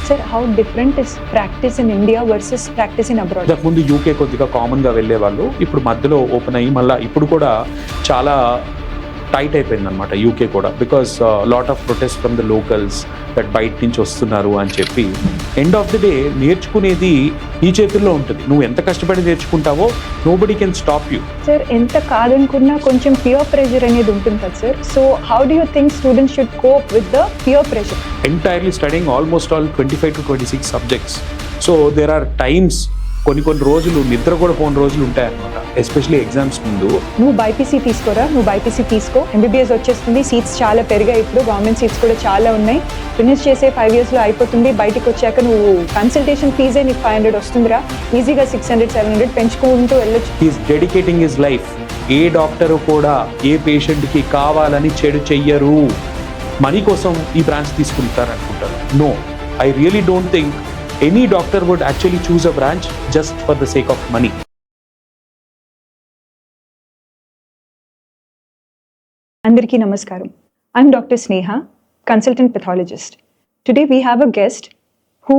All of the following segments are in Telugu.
Sir how different is practice in India versus practice in abroad? ఇంతకుముందు యూకే కొద్దిగా కామన్గా వెళ్ళేవాళ్ళు, ఇప్పుడు మధ్యలో ఓపెన్ అయ్యి మళ్ళీ ఇప్పుడు కూడా చాలా టైట్ అయిపోయింది అనమాట యూకే కూడా, because lot of protest from the locals that బయట నుంచి వస్తున్నారు అని చెప్పి. ఎండ్ ఆఫ్ ది డే నేర్చుకునేది నీ చేతుల్లో ఉంటుంది, నువ్వు ఎంత కష్టపడి నేర్చుకుంటావో nobody can stop you. Sir ఎంత కాదనుకున్నా కొంచెం పియర్ ప్రెషర్ అనేది ఉంటుంది కదా sir, so how do you think students should cope with the peer pressure? Entirely studying almost all 25 to 26 subjects. So there are times, కొన్ని రోజులు నిద్ర కూడా పోని రోజులు ఉంటాయన్నమాట, ఎస్పెషలీ ఎగ్జామ్స్ ముందు. నువ్వు బైపీసీ తీసుకోరా, నువ్వు బైపీసీ తీసుకో, ఎంబీబీఎస్ వచ్చేస్తుంది, సీట్స్ చాలా పెరిగాయి, ఇప్పుడు గవర్నమెంట్ సీట్స్ కూడా చాలా ఉన్నాయి, ఫినిష్ చేసే 5 yearsలో అయిపోతుంది, బయటకు వచ్చాక నువ్వు కన్సల్టేషన్ ఫీజే నీకు 500 వస్తుందిరా, ఈజీగా 600-700 పెంచుకుంటూ వెళ్ళొచ్చు. Is dedicating his life. A doctor కూడా ఏ పేషెంట్కి కావాలని చెడు చెయ్యరు, మనీ కోసం ఈ బ్రాంచ్ తీసుకుంటారు అనుకుంటారు. No, I really don't think any doctor would actually choose a branch just for the sake of money. Andariki namaskaram. I'm Dr. Sneha, consultant pathologist. Today we have a guest who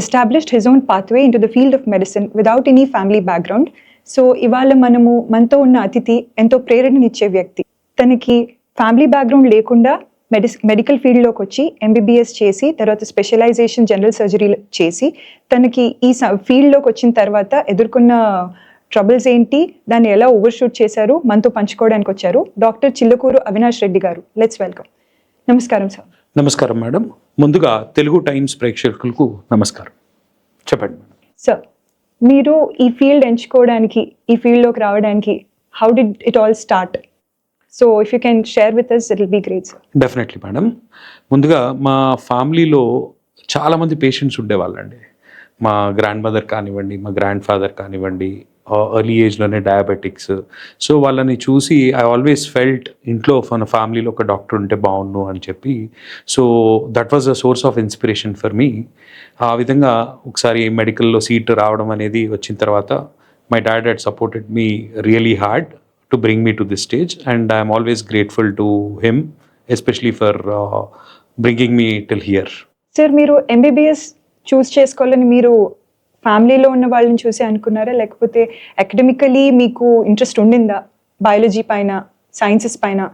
established his own pathway into the field of medicine without any family background. So ivala manamu manto unna atiti ento ప్రేరణనిచ్చే వ్యక్తి. తనకి ఫ్యామిలీ బ్యాక్గ్రౌండ్ లేకుండా మెడికల్ ఫీల్డ్లోకి వచ్చి ఎంబీబీఎస్ చేసి తర్వాత స్పెషలైజేషన్ జనరల్ సర్జరీ చేసి తనకి ఈ ఫీల్డ్లోకి వచ్చిన తర్వాత ఎదుర్కొన్న ట్రబుల్స్ ఏంటి, దాన్ని ఎలా ఓవర్షూట్ చేశారు, మనతో పంచుకోవడానికి వచ్చారు డాక్టర్ చిల్లకూరు అవినాష్ రెడ్డి గారు. Let's welcome. నమస్కారం సార్. నమస్కారం మేడం. ముందుగా తెలుగు టైమ్స్ ప్రేక్షకులకు నమస్కారం. చెప్పండి మేడం. సార్, మీరు ఈ ఫీల్డ్ ఎంచుకోవడానికి, ఈ ఫీల్డ్లోకి రావడానికి how did it all start? So if you can share with us, it will be great, sir. Definitely madam. ముందుగా మా ఫ్యామిలీలో చాలామంది పేషెంట్స్ ఉండేవాళ్ళండి. మా గ్రాండ్ మదర్ కానివ్వండి, మా గ్రాండ్ ఫాదర్ కానివ్వండి, ఎర్లీ ఏజ్లోనే డయాబెటిక్స్. సో వాళ్ళని చూసి ఐ ఆల్వేస్ ఫెల్ట్ ఇంట్లో మన ఫ్యామిలీలో ఒక డాక్టర్ ఉంటే బాగుండు అని చెప్పి. So that was a source of inspiration for me. ఆ విధంగా ఒకసారి మెడికల్లో సీట్ రావడం అనేది వచ్చిన తర్వాత my dad had supported me really hard to bring me to this stage, and I am always grateful to him, especially for bringing me till here. Sir, మీరు ఎంబీబీఎస్ చూస్ చేసుకోవాలని మీరు ఫ్యామిలీలో ఉన్న వాళ్ళని చూసి అనుకున్నారా, లేకపోతే అకాడమికలీ మీకు ఇంట్రెస్ట్ ఉండిందా బయాలజీ పైన, సైన్సెస్ పైన?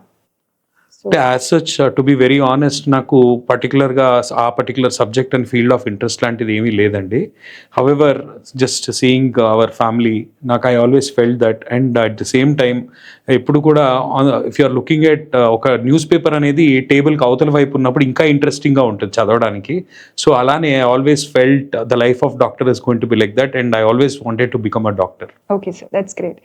As such to be very honest, నాకు పర్టికులర్గా ఆ particular subject and field of interest లాంటిది ఏమీ లేదండి. However just seeing our family, నాకు I always felt that. And at the same time ఇప్పుడు కూడా ఇఫ్ యూఆర్ లుకింగ్ ఎట్ ఒక న్యూస్ పేపర్ అనేది టేబుల్కి అవతల వైపు ఉన్నప్పుడు ఇంకా ఇంట్రెస్టింగ్గా ఉంటుంది చదవడానికి. సో అలానే I always felt the life of doctor is going to be like that, and I always wanted to become a doctor. Okay sir, that's great.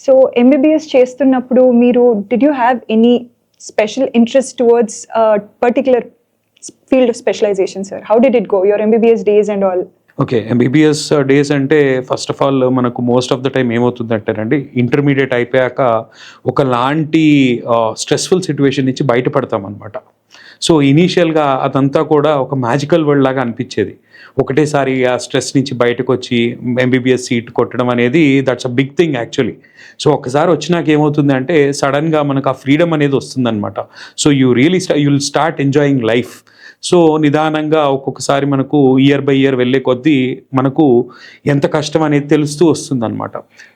So MBBS చేస్తున్నప్పుడు మీరు did you have any special interest towards a particular field of specialization, sir? How did it go, your MBBS days and all? Okay, MBBS days అంటే ఫస్ట్ ఆఫ్ ఆల్ మనకు మోస్ట్ ఆఫ్ ద టైం ఏమవుతుందంటేనండి, ఇంటర్మీడియట్ అయిపోయాక ఒకలాంటి స్ట్రెస్ఫుల్ సిచ్యువేషన్ నుంచి బయటపడతాం అనమాట. సో ఇనీషియల్గా అదంతా కూడా ఒక మ్యాజికల్ వరల్డ్ లాగా అనిపించేది. ఒకటేసారి ఆ స్ట్రెస్ నుంచి బయటకు వచ్చి ఎంబీబీఎస్ సీట్ కొట్టడం అనేది that's a big thing actually. So ఒకసారి వచ్చినాక ఏమవుతుంది అంటే సడన్గా మనకు ఆ ఫ్రీడమ్ అనేది వస్తుందన్నమాట. So you will start enjoying life. So నిదానంగా ఒక్కొక్కసారి మనకు ఇయర్ బై ఇయర్ వెళ్ళే కొద్దీ మనకు ఎంత కష్టం అనేది తెలుస్తూ వస్తుంది అనమాట.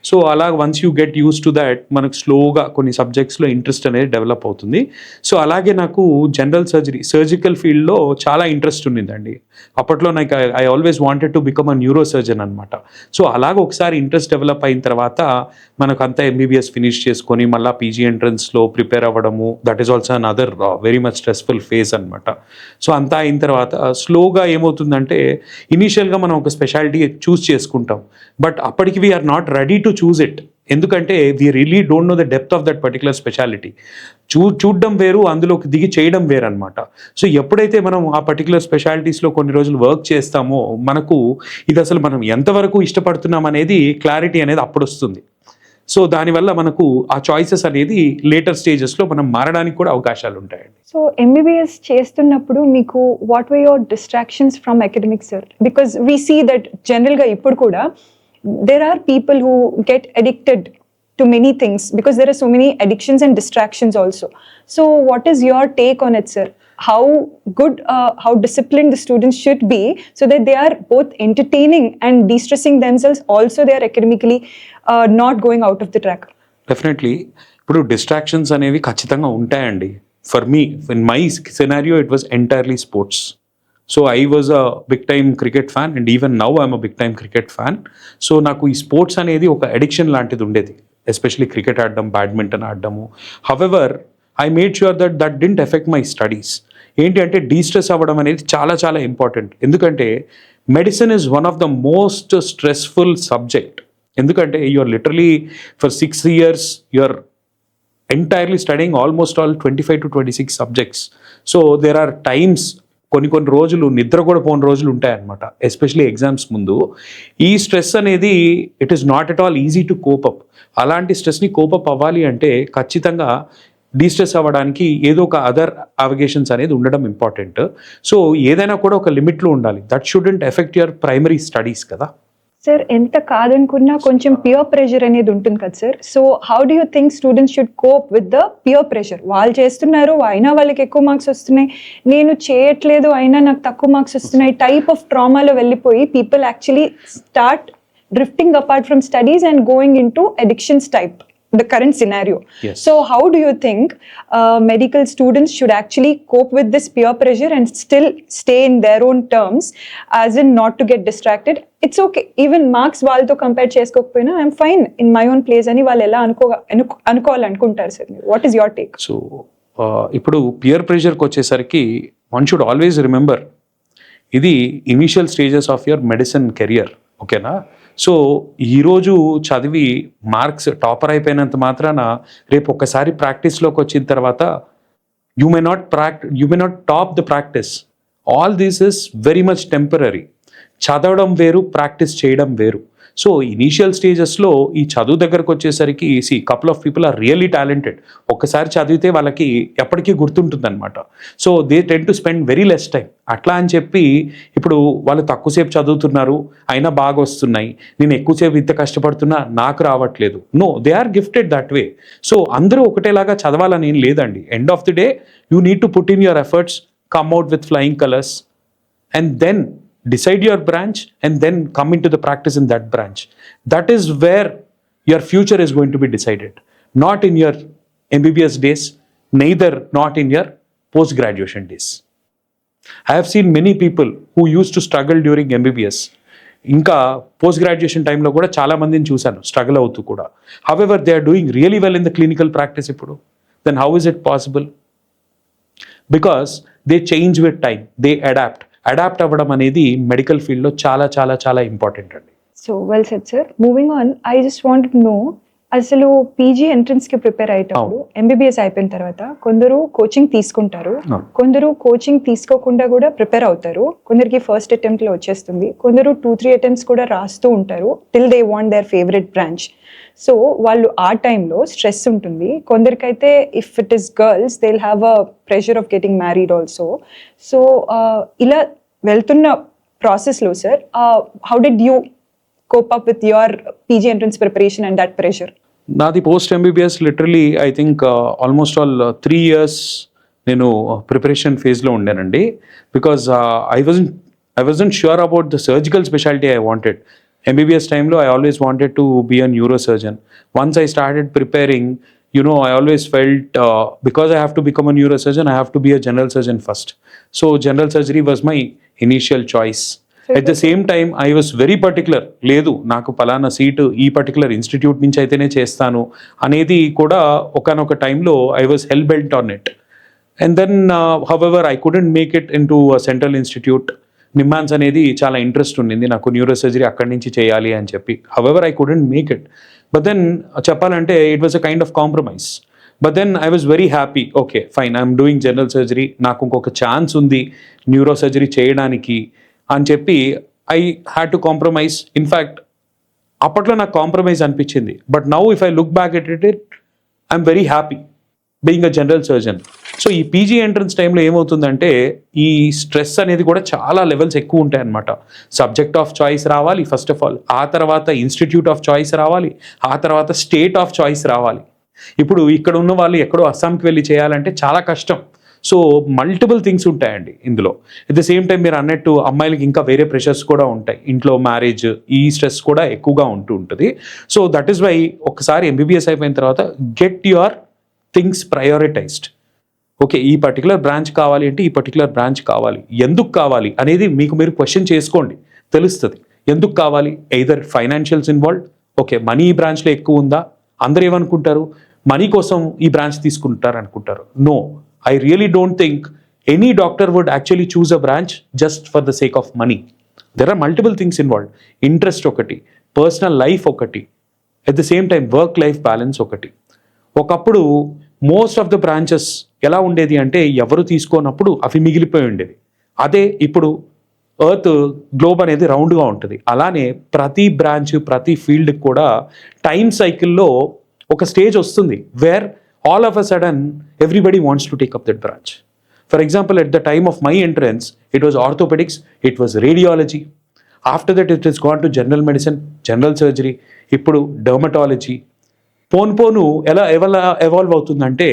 సో అలా once you get use to that మనకు స్లోగా కొన్ని సబ్జెక్ట్స్లో ఇంట్రెస్ట్ అనేది డెవలప్ అవుతుంది. సో అలాగే నాకు జనరల్ సర్జికల్ ఫీల్డ్లో చాలా ఇంట్రెస్ట్ ఉండిందండి. అప్పట్లో నాకు I always wanted to become a neuro surgeon అనమాట. సో అలాగ ఒకసారి ఇంట్రెస్ట్ డెవలప్ అయిన తర్వాత మనకు అంతా ఎంబీబీఎస్ ఫినిష్ చేసుకొని మళ్ళీ పీజీ ఎంట్రన్స్లో ప్రిపేర్ అవ్వడము, that is also an other very much stressful phase అనమాట. సో అంతా అయిన తర్వాత స్లోగా ఏమవుతుందంటే ఇనీషియల్గా మనం ఒక స్పెషాలిటీ చూస్ చేసుకుంటాం, బట్ అప్పటికి we're not ready to choose it. ఎందుకంటే we really don't know the depth of that particular speciality. చూడడం వేరు, అందులోకి దిగి చేయడం వేరు అనమాట. సో ఎప్పుడైతే మనం ఆ పర్టికులర్ స్పెషాలిటీస్లో కొన్ని రోజులు వర్క్ చేస్తామో మనకు ఇది అసలు మనం ఎంతవరకు ఇష్టపడుతున్నాం అనేది క్లారిటీ అనేది అప్పుడు వస్తుంది. సో దానివల్ల మనకు ఆ చాయిసెస్ అనేది లేటర్ స్టేజెస్లో మనం మారడానికి కూడా అవకాశాలు ఉంటాయండి. సో ఎంబీబీఎస్ చేస్తున్నప్పుడు మీకు what were your distractions from academics, sir? Because we see that జనరల్గా ఇప్పుడు కూడా there are people who get addicted to many things because there are so many addictions and distractions also. So what is your take on it, sir? how good, how disciplined the students should be, so that they are both entertaining and de-stressing themselves. Also, they are academically not going out of the track. Definitely ఇప్పుడు డిస్ట్రాక్షన్స్ అనేవి ఖచ్చితంగా ఉంటాయండి. For me, in my scenario it was entirely sports. So I was a big time cricket fan and even now I'm a big time cricket fan. So నాకు ఈ స్పోర్ట్స్ అనేది ఒక అడిక్షన్ లాంటిది ఉండేది, ఎస్పెషలీ క్రికెట్ ఆడడం, బ్యాడ్మింటన్ ఆడడము. However I made sure that didn't affect my studies. ఏంటి అంటే డీస్ట్రెస్ అవ్వడం అనేది చాలా చాలా ఇంపార్టెంట్. ఎందుకంటే medicine is one of the most stressful subject. ఎందుకంటే you're literally for 6 years you're entirely studying almost all 25 to 26 subjects. So there are times, కొన్ని రోజులు నిద్ర కూడా పోని రోజులు ఉంటాయన్నమాట, ఎస్పెషలీ ఎగ్జామ్స్ ముందు. ఈ స్ట్రెస్ అనేది it is not at all easy to cope up. అలాంటి స్ట్రెస్ని కోపప్ అవ్వాలి అంటే ఖచ్చితంగా డీస్ట్రెస్ అవ్వడానికి ఏదో ఒక అదర్ అవగేషన్స్ అనేది ఉండడం ఇంపార్టెంట్. సో ఏదైనా కూడా ఒక లిమిట్లో ఉండాలి. That shouldn't effect your primary studies కదా. సార్, ఎంత కాదనుకున్నా కొంచెం పియర్ ప్రెషర్ అనేది ఉంటుంది కదా sir. So how do you think students should cope with the peer pressure? వాళ్ళు చేస్తున్నారు అయినా వాళ్ళకి ఎక్కువ మార్క్స్ వస్తున్నాయి, నేను చేయట్లేదు అయినా నాకు తక్కువ మార్క్స్ వస్తున్నాయి టైప్ ఆఫ్ ట్రామాలో వెళ్ళిపోయి people actually start drifting apart from studies and going in to addictions type, the current scenario. Yes. So how do you think medical students should actually cope with this peer pressure and still stay in their own terms, as in not to get distracted? It's okay, even marks వాళ్ళతో కంపేర్ చేసుకోకపోయినా I'm fine in my own place అని వాళ్ళు ఎలా అనుకోవాలనుకుంటారు sir? What is your take? So ఇప్పుడు పియర్ ప్రెషర్కి వచ్చేసరికి వన్ షుడ్ ఆల్వేస్ రిమెంబర్, ఇది initial stages of your medicine career, ఓకేనా? సో ఈరోజు చదివి మార్క్స్ టాపర్ అయిపోయినంత మాత్రాన రేపు ఒక్కసారి ప్రాక్టీస్లోకి వచ్చిన తర్వాత you may not top the practice. All this is very much temporary. చదవడం వేరు, ప్రాక్టీస్ చేయడం వేరు. సో ఇనీషియల్ స్టేజెస్లో ఈ చదువు దగ్గరకు వచ్చేసరికి couple of people are really talented. ఒక్కసారి చదివితే వాళ్ళకి ఎప్పటికీ గుర్తుంటుంది అనమాట. So they tend to spend very less time. అట్లా అని చెప్పి ఇప్పుడు వాళ్ళు తక్కువసేపు చదువుతున్నారు అయినా బాగా వస్తున్నాయి, నేను ఎక్కువసేపు ఇంత కష్టపడుతున్నా నాకు రావట్లేదు. No, they are gifted that way. So అందరూ ఒకటేలాగా చదవాలని ఏం లేదండి. End of the day you need to put in your efforts, come out with flying colours, and then decide your branch and then come into the practice in that branch. That is where your future is going to be decided, not in your MBBS days, neither not in your post graduation days. I have seen many people who used to struggle during MBBS, ఇంకా పోస్ట్ గ్రాడ్యుయేషన్ టైంలో కూడా చాలా మందిని చూశాను స్ట్రగుల్ అవుతూ కూడా. However they are doing really well in the clinical practice ఇప్పుడు. Then how is it possible? Because they change with time, they adapt అవ్వడం అనేది మెడికల్ ఫీల్డ్లో చాలా చాలా చాలా ఇంపార్టెంట్ అండి. So well said sir. Moving on, I just want to know, అసలు పీజీ ఎంట్రన్స్కి ప్రిపేర్ అయ్యేటప్పుడు ఎంబీబీఎస్ అయిపోయిన తర్వాత కొందరు కోచింగ్ తీసుకుంటారు, కొందరు కోచింగ్ తీసుకోకుండా కూడా ప్రిపేర్ అవుతారు, కొందరికి ఫస్ట్ అటెంప్ట్లో వచ్చేస్తుంది, కొందరు 2-3 అటెంప్ట్స్ కూడా రాస్తూ ఉంటారు till they want their favourite branch. So వాళ్ళు ఆ టైంలో స్ట్రెస్ ఉంటుంది. కొందరికైతే if it is girls they will have a pressure of getting married also. So ఇలా వెళ్తున్న ప్రాసెస్లో sir, how did you cope up with your PG entrance preparation and that pressure? నాది post MBBS literally I think almost all 3 years నేను ప్రిపరేషన్ ఫేజ్లో ఉండానండి. Because I wasn't sure about the surgical speciality I wanted. MBBS టైంలో I always wanted to be a neurosurgeon. Once I started preparing, I always felt because I have to become a neurosurgeon, I have to be a general surgeon first. So general surgery was my initial choice. At the same time, I was very particular. లేదు, నాకు పలానా సీటు ఈ పర్టికులర్ ఇన్స్టిట్యూట్ నుంచి అయితేనే చేస్తాను అనేది కూడా ఒకనొక టైంలో I was hell bent on it. And then however I couldn't make it into central institute. NIMHANS అనేది చాలా ఇంట్రెస్ట్ ఉండింది నాకు, న్యూరో సర్జరీ అక్కడి నుంచి చేయాలి అని చెప్పి. However I couldn't make it. But then చెప్పాలంటే it was a kind of compromise. But then I was very happy. Okay fine, I'm doing general surgery, నాకు ఇంకొక ఛాన్స్ ఉంది న్యూరో సర్జరీ చేయడానికి అని చెప్పి I had to compromise. In fact అప్పట్లో నాకు కాంప్రమైజ్ అనిపించింది. But now if I look back at it I'm very happy being a general surgeon. So ఈ పీజీ ఎంట్రన్స్ టైంలో ఏమవుతుందంటే ఈ స్ట్రెస్ అనేది కూడా చాలా లెవెల్స్ ఎక్కువ ఉంటాయి అన్నమాట. సబ్జెక్ట్ ఆఫ్ చాయిస్ రావాలి ఫస్ట్ ఆఫ్ ఆల్, ఆ తర్వాత ఇన్స్టిట్యూట్ ఆఫ్ చాయిస్ రావాలి, ఆ తర్వాత స్టేట్ ఆఫ్ చాయిస్ రావాలి. ఇప్పుడు ఇక్కడ ఉన్న వాళ్ళు ఎక్కడో అస్సాంకి వెళ్ళి చేయాలంటే చాలా కష్టం. సో మల్టిపుల్ థింగ్స్ ఉంటాయండి ఇందులో. అట్ ద సేమ్ టైం మీరు అన్నట్టు అమ్మాయిలకి ఇంకా వేరే ప్రెషర్స్ కూడా ఉంటాయి, ఇంట్లో మ్యారేజ్, ఈ స్ట్రెస్ కూడా ఎక్కువగా ఉంటూ ఉంటుంది. సో దట్ ఈస్ వై ఒకసారి ఎంబీబీఎస్ అయిపోయిన తర్వాత get your things prioritised. Okay, ఈ పర్టికులర్ బ్రాంచ్ కావాలి అంటే ఈ పర్టికులర్ బ్రాంచ్ కావాలి, ఎందుకు కావాలి అనేది మీకు మీరు క్వశ్చన్ చేసుకోండి, తెలుస్తుంది ఎందుకు కావాలి. Either financials involved, okay money ఈ బ్రాంచ్లో ఎక్కువ ఉందా, అందరు ఏమనుకుంటారు మనీ కోసం ఈ బ్రాంచ్ తీసుకుంటారు అనుకుంటారు. No, I really don't think any doctor would actually choose a branch just for the sake of money. There are multiple things involved. Interest ఒకటి, పర్సనల్ లైఫ్ ఒకటి, at the same time work life balance ఒకటి. ఒకప్పుడు మోస్ట్ ఆఫ్ ద బ్రాంచెస్ ఎలా ఉండేది అంటే ఎవరు తీసుకోనప్పుడు అవి మిగిలిపోయి ఉండేది. అదే ఇప్పుడు ఎర్త్ గ్లోబ్ అనేది రౌండ్గా ఉంటుంది. అలానే ప్రతి బ్రాంచ్ ప్రతి ఫీల్డ్కి కూడా టైం సైకిల్లో ఒక స్టేజ్ వస్తుంది where all of a sudden everybody wants to take up that branch. For example, at the time of my entrance it was orthopaedics, it was radiology, after that it is gone to general medicine, general surgery, ఇప్పుడు డర్మటాలజీ. పోను ఎలా ఎవాల్వ్ అవుతుందంటే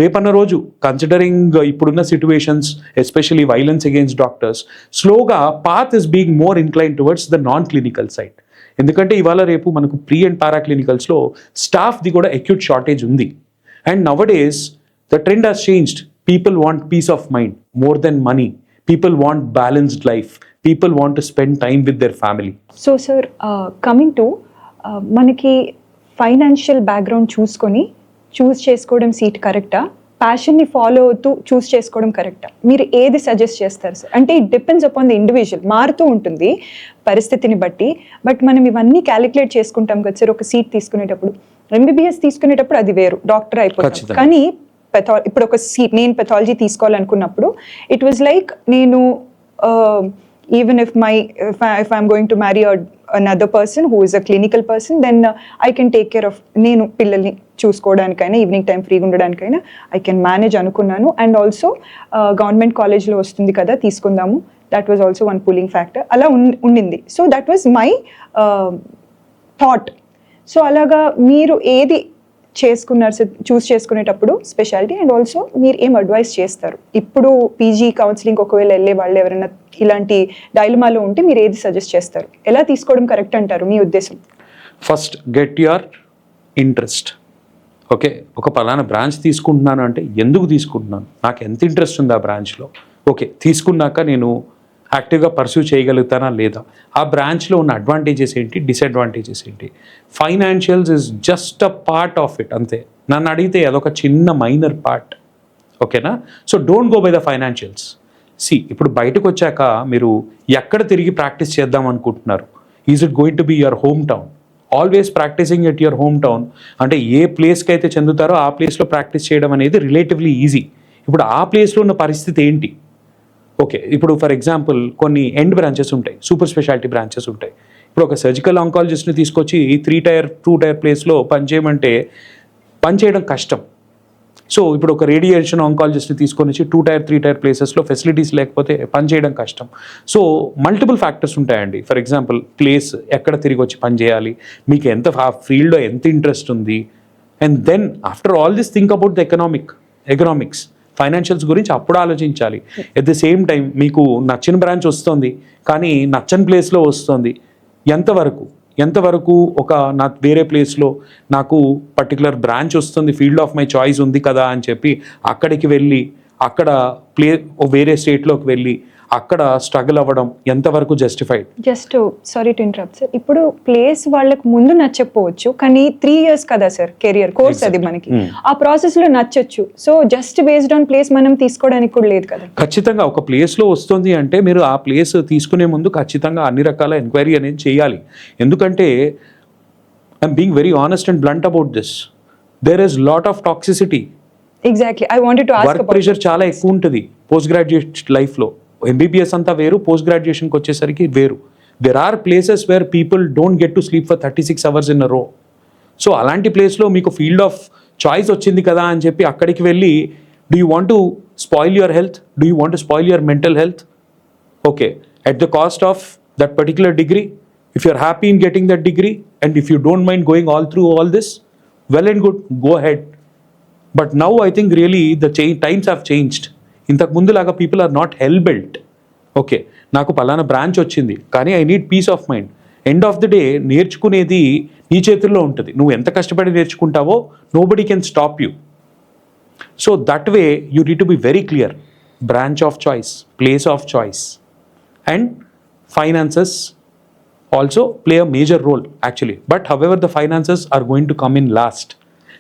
రేపన్న రోజు కన్సిడరింగ్ ఇప్పుడున్న situations, especially violence against doctors, స్లోగా path is being more inclined towards the non clinical side. ఎందుకంటే ఇవాళ రేపు మనకు ప్రీ అండ్ పారా క్లినికల్స్లో స్టాఫ్ది కూడా అక్యూట్ షార్టేజ్ ఉంది. And nowadays the trend has changed. People want peace of mind more than money. People want balanced life. People want to spend time with their family. So sir, coming to మనకి ఫైనాన్షియల్ బ్యాక్గ్రౌండ్ చూస్ చేసుకోవడం సీట్ కరెక్టా, ప్యాషన్ని ఫాలో అవుతూ చూస్ చేసుకోవడం కరెక్టా? మీరు ఏది సజెస్ట్ చేస్తారు సార్? అంటే it depends upon the individual, మారుతూ ఉంటుంది పరిస్థితిని బట్టి. బట్ మనం ఇవన్నీ క్యాలిక్యులేట్ చేసుకుంటాం కదా సార్ ఒక సీట్ తీసుకునేటప్పుడు. ఎంబీబీఎస్ తీసుకునేటప్పుడు అది వేరు, డాక్టర్ అయిపోతాం. కానీ ఇప్పుడు ఒక సీట్ నేను పెథాలజీ తీసుకోవాలనుకున్నప్పుడు ఇట్ వాజ్ లైక్ నేను even if I'm going to marry another person who is a clinical person, then I can take care of నేను పిల్లల్ని చూసుకోవడానికైనా ఈవినింగ్ టైం ఫ్రీగా ఉండడానికైనా I can manage అనుకున్నాను. అండ్ ఆల్సో గవర్నమెంట్ కాలేజ్లో వస్తుంది కదా తీసుకుందాము, that was also one pulling factor. అలా ఉండింది. So that was my thought. So అలాగా మీరు ఏది చేసుకున్నారు సార్ చూస్ చేసుకునేటప్పుడు స్పెషాలిటీ? అండ్ ఆల్సో మీరు ఏం అడ్వైస్ చేస్తారు ఇప్పుడు పీజీ కౌన్సిలింగ్ ఒకవేళ వెళ్ళే వాళ్ళు ఎవరైనా ఇలాంటి డైలమాలో ఉంటే మీరు ఏది సజెస్ట్ చేస్తారు? ఎలా తీసుకోవడం కరెక్ట్ అంటారు మీ ఉద్దేశం? First get your interest. Okay, ఒక పలానా బ్రాంచ్ తీసుకుంటున్నాను అంటే ఎందుకు తీసుకుంటున్నాను, నాకు ఎంత ఇంట్రెస్ట్ ఉంది ఆ బ్రాంచ్లో. ఓకే, తీసుకున్నాక నేను యాక్టివ్గా పర్సూ చేయగలుగుతానా లేదా, ఆ బ్రాంచ్లో ఉన్న అడ్వాంటేజెస్ ఏంటి, డిసడ్వాంటేజెస్ ఏంటి. Financials is just a part of it, అంతే. నన్ను అడిగితే అదొక చిన్న మైనర్ పార్ట్. ఓకేనా? So don't go by the financials. ఇప్పుడు బయటకు వచ్చాక మీరు ఎక్కడ తిరిగి ప్రాక్టీస్ చేద్దాం అనుకుంటున్నారు? Is it going to be your home town? Always practising at your home town అంటే ఏ ప్లేస్కి అయితే చెందుతారో ఆ ప్లేస్లో ప్రాక్టీస్ చేయడం అనేది రిలేటివ్లీ ఈజీ. ఇప్పుడు ఆ ప్లేస్లో ఉన్న పరిస్థితి ఏంటి? ఓకే, ఇప్పుడు ఫర్ ఎగ్జాంపుల్ కొన్ని ఎండ్ బ్రాంచెస్ ఉంటాయి, సూపర్ స్పెషాలిటీ బ్రాంచెస్ ఉంటాయి. ఇప్పుడు ఒక సర్జికల్ ఆంకాలజిస్ట్ని తీసుకొచ్చి 3 టైర్ 2 టైర్ ప్లేస్లో పనిచేయమంటే పనిచేయడం కష్టం. సో ఇప్పుడు ఒక రేడియేషన్ ఆంకాలజిస్ట్ని తీసుకొని వచ్చి 2 టైర్ 3 టైర్ ప్లేసెస్లో ఫెసిలిటీస్ లేకపోతే పనిచేయడం కష్టం. సో మల్టిపుల్ ఫ్యాక్టర్స్ ఉంటాయండి. ఫర్ ఎగ్జాంపుల్ ప్లేస్, ఎక్కడ తిరిగి వచ్చి పనిచేయాలి, మీకు ఎంత ఆ ఫీల్డ్లో ఎంత ఇంట్రెస్ట్ ఉంది. And then after all this think about the economics, financials గురించి అప్పుడు ఆలోచించాలి. ఎట్ ద సేమ్ టైం మీకు నచ్చిన బ్రాంచ్ వస్తుంది కానీ నచ్చని ప్లేస్లో వస్తుంది, ఎంతవరకు ఒక వేరే ప్లేస్లో నాకు పర్టికులర్ బ్రాంచ్ వస్తుంది, ఫీల్డ్ ఆఫ్ మై చాయిస్ ఉంది కదా అని చెప్పి అక్కడికి వెళ్ళి అక్కడ వేరే స్టేట్లోకి వెళ్ళి అక్కడ స్ట్రగుల్ అవ్వడం ఎంతవరకు justified? Just sorry to interrupt sir, ఇప్పుడు ప్లేస్ వాళ్ళకు ముందు నచ్చకపోవచ్చు కానీ 3 years కదా సార్ కెరియర్ కోర్స్, అది మనకి ఆ ప్రాసెస్లో నచ్చచ్చు. So just based on place మనం తీసుకోవడానికి కూడా లేదు కదా. ఖచ్చితంగా ఒక ప్లేస్లో వస్తుంది అంటే మీరు ఆ ప్లేస్ తీసుకునే ముందు ఖచ్చితంగా అన్ని రకాల ఎంక్వైరీ అనేది చేయాలి. ఎందుకంటే I'm being very honest and blunt about this, there is lot of toxicity. Exactly, I wanted to ask work pressure చాలా ఎక్కువ ఉంటుంది పోస్ట్ గ్రాడ్యుయేట్ లైఫ్లో. ఎంబీబీఎస్ అంతా వేరు, పోస్ట్ గ్రాడ్యుయేషన్కి వచ్చేసరికి వేరు. There are places where people don't get to sleep for 36 hours in a row. So అలాంటి ప్లేస్లో మీకు ఫీల్డ్ ఆఫ్ చాయిస్ వచ్చింది కదా అని చెప్పి అక్కడికి వెళ్ళి do you want to spoil your health, do you want to spoil your mental health? Okay, at the cost of that particular degree. If you are happy in getting that degree and if you don't mind going all through all this, well and good, go ahead. But now I think really the times have changed. ఇంతకు ముందులాగా people are not hell bent. Okay, నాకు పలానా బ్రాంచ్ వచ్చింది కానీ I need peace of mind. End of the day నేర్చుకునేది నీ చేతుల్లో ఉంటుంది. నువ్వు ఎంత కష్టపడి నేర్చుకుంటావో nobody can stop you. So that way you need to be very clear. Branch of choice, place of choice, and finances also play a major role actually. But however the finances are going to come in last.